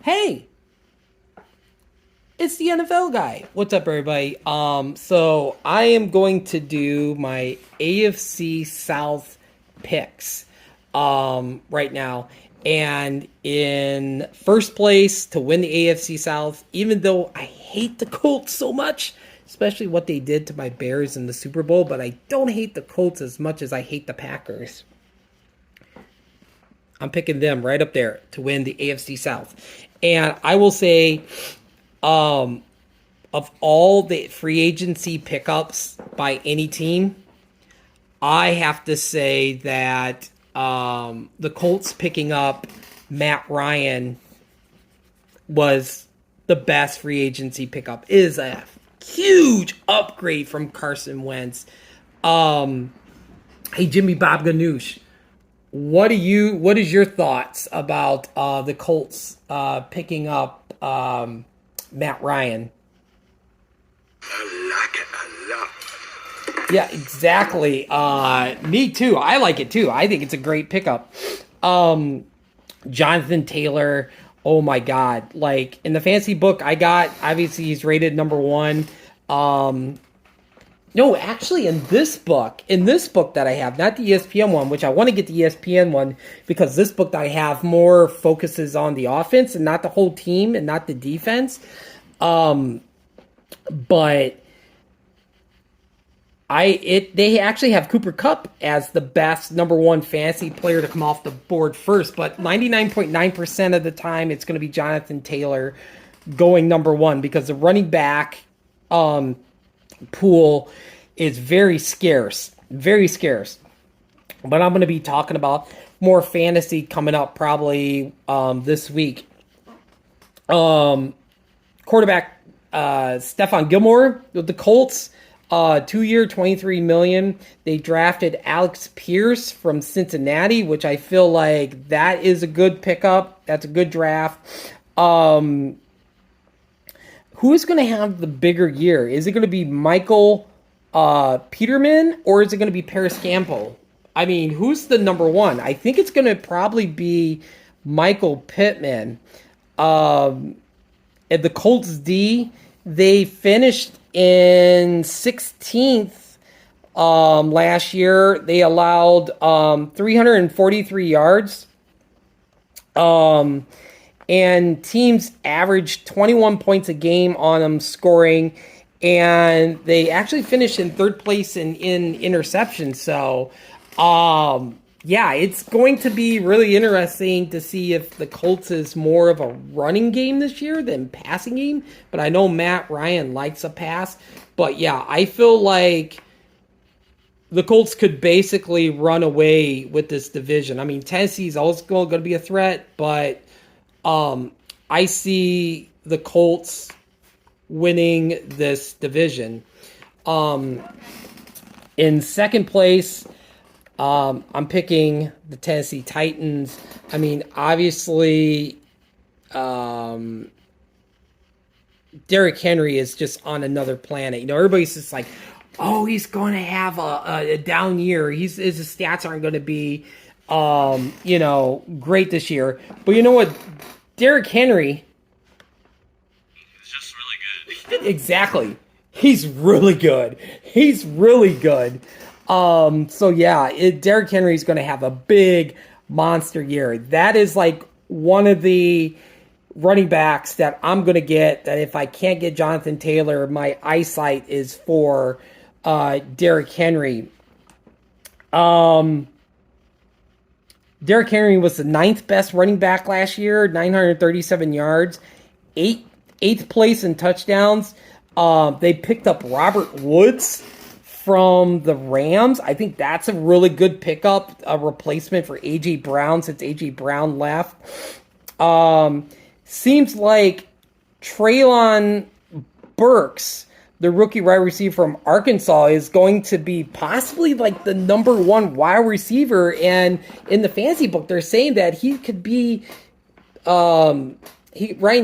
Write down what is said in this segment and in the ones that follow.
Hey, it's the NFL guy. What's up, everybody? So I am going to do my AFC South picks right now. And in first place to win the AFC South, even though I hate the Colts so much, especially what they did to my Bears in the Super Bowl, but I don't hate the Colts as much as I hate the Packers. I'm picking them right up there to win the AFC South. And I will say, um, of all the free agency pickups by any team, I have to say that the Colts picking up Matt Ryan was the best free agency pickup. It is a huge upgrade from Carson Wentz. Hey, Jimmy Bob Ganoush. What is your thoughts about the Colts picking up Matt Ryan? I like it a lot. Yeah, exactly. Me too. I like it too. I think it's a great pickup. Jonathan Taylor. Oh my God! Like in the fantasy book, I got obviously he's rated number one. No, actually, in this book that I have, not the ESPN one, which I want to get the ESPN one because this book that I have more focuses on the offense and not the whole team and not the defense. But they actually have Cooper Kupp as the best number one fantasy player to come off the board first, but 99.9% of the time it's going to be Jonathan Taylor going number one because the running back pool is very scarce, very scarce. But I'm going to be talking about more fantasy coming up probably this week. Quarterback Stephon Gilmore with the Colts, 2-year, $23 million. They drafted Alex Pierce from Cincinnati, which I feel like that is a good pickup. That's a good draft. Who is going to have the bigger year? Is it going to be Michael Peterman or is it going to be Paris Campbell? I mean, who's the number one? I think it's going to probably be Michael Pittman. At the Colts D, they finished in 16th last year. They allowed 343 yards. And teams averaged 21 points a game on them scoring. And they actually finished in third place in interceptions. So, yeah, it's going to be really interesting to see if the Colts is more of a running game this year than passing game. But I know Matt Ryan likes a pass. But, yeah, I feel like the Colts could basically run away with this division. I mean, Tennessee's always going to be a threat, but I see the Colts winning this division. In second place, I'm picking the Tennessee Titans. I mean, obviously, Derrick Henry is just on another planet. You know, everybody's just like, oh, he's going to have a down year. His stats aren't going to be, great this year. But you know what? Derrick Henry. It's just really good. Exactly. He's really good. He's really good. So yeah, Derrick Henry is going to have a big monster year. That is like one of the running backs that I'm going to get, that if I can't get Jonathan Taylor, my eyesight is for Derrick Henry. Derrick Henry was the ninth best running back last year, 937 yards, eighth place in touchdowns. They picked up Robert Woods from the Rams. I think that's a really good pickup, a replacement for A.J. Brown since A.J. Brown left. Seems like Treylon Burks, the rookie wide receiver from Arkansas, is going to be possibly like the number one wide receiver. And in the fantasy book, they're saying that he could be Ryan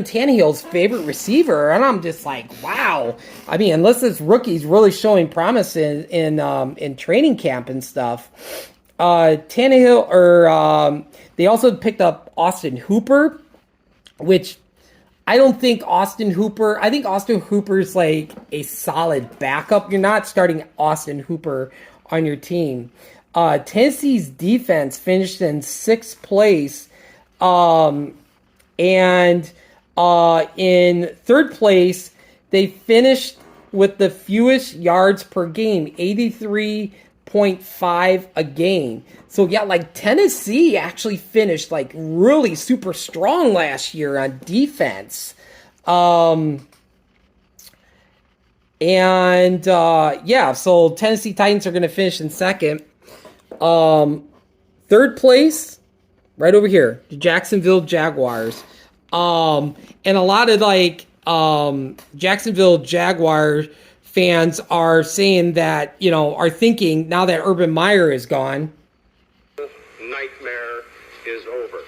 Tannehill's favorite receiver. And I'm just like, wow. I mean, unless this rookie's really showing promise in training camp and stuff. Tannehill, they also picked up Austin Hooper, which I don't think Austin Hooper. I think Austin Hooper's like a solid backup. You're not starting Austin Hooper on your team. Tennessee's defense finished in 6th place, and in 3rd place they finished with the fewest yards per game, 83.5 a game. So yeah, like Tennessee actually finished like really super strong last year on defense. Yeah, so Tennessee Titans are going to finish in 2nd. 3rd place, right over here, the Jacksonville Jaguars. And a lot of like Jacksonville Jaguars fans are saying that, are thinking now that Urban Meyer is gone. Nightmare is over.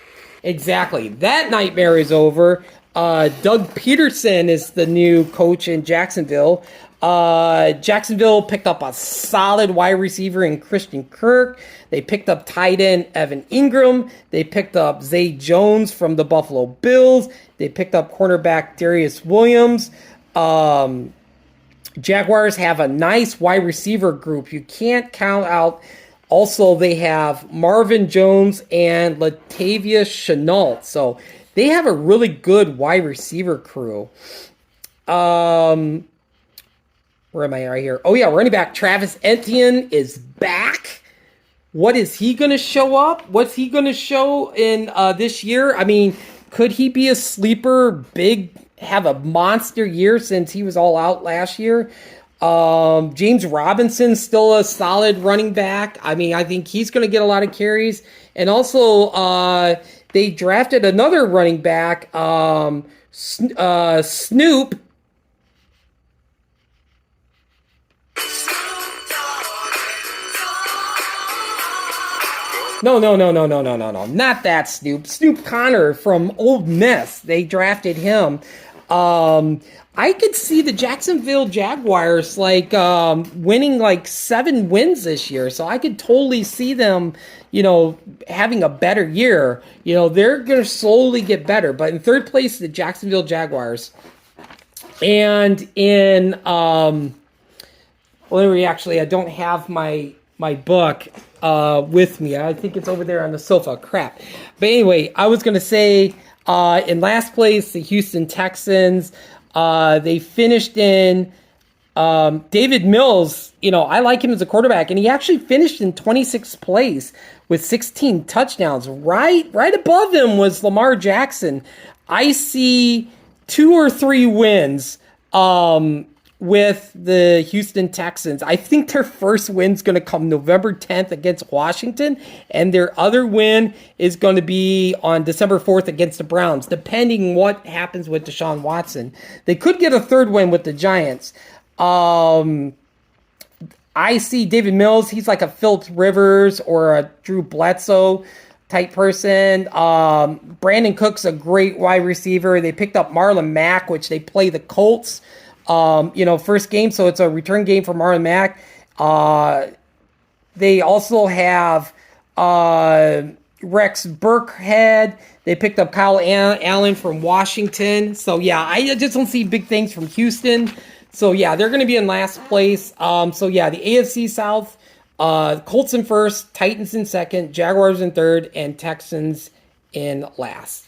Exactly. That nightmare is over. Doug Peterson is the new coach in Jacksonville. Jacksonville picked up a solid wide receiver in Christian Kirk. They picked up tight end Evan Ingram. They picked up Zay Jones from the Buffalo Bills. They picked up cornerback Darius Williams. Jaguars have a nice wide receiver group. You can't count out. Also, they have Marvin Jones and Latavius Chenault. So they have a really good wide receiver crew. Where am I right here? Oh, yeah, running back Travis Etienne is back. What is he going to show up? What's he going to show in this year? I mean, could he be a sleeper, have a monster year since he was all out last year? James Robinson's still a solid running back. I mean, I think he's going to get a lot of carries. And also, they drafted another running back, Snoop. No, not that Snoop. Snoop Connor from Old Miss. They drafted him. I could see the Jacksonville Jaguars winning like 7 wins this year. So I could totally see them, having a better year. They're going to slowly get better. But in 3rd place, the Jacksonville Jaguars. And in I don't have my book with me. I think it's over there on the sofa. Crap. But anyway, I was going to say in last place, the Houston Texans. They finished in David Mills. I like him as a quarterback, and he actually finished in 26th place with 16 touchdowns. Right above him was Lamar Jackson. I see 2 or 3 wins with the Houston Texans. I think their first win's going to come November 10th against Washington, and their other win is going to be on December 4th against the Browns, depending what happens with Deshaun Watson. They could get a 3rd win with the Giants. I see David Mills. He's like a Phillips Rivers or a Drew Bledsoe type person. Brandon Cook's a great wide receiver. They picked up Marlon Mack, which they play the Colts. First game, so it's a return game for Marlon Mack. They also have Rex Burkhead. They picked up Kyle Allen from Washington. So, yeah, I just don't see big things from Houston. So, yeah, they're going to be in last place. The AFC South, Colts in 1st, Titans in 2nd, Jaguars in 3rd, and Texans in last.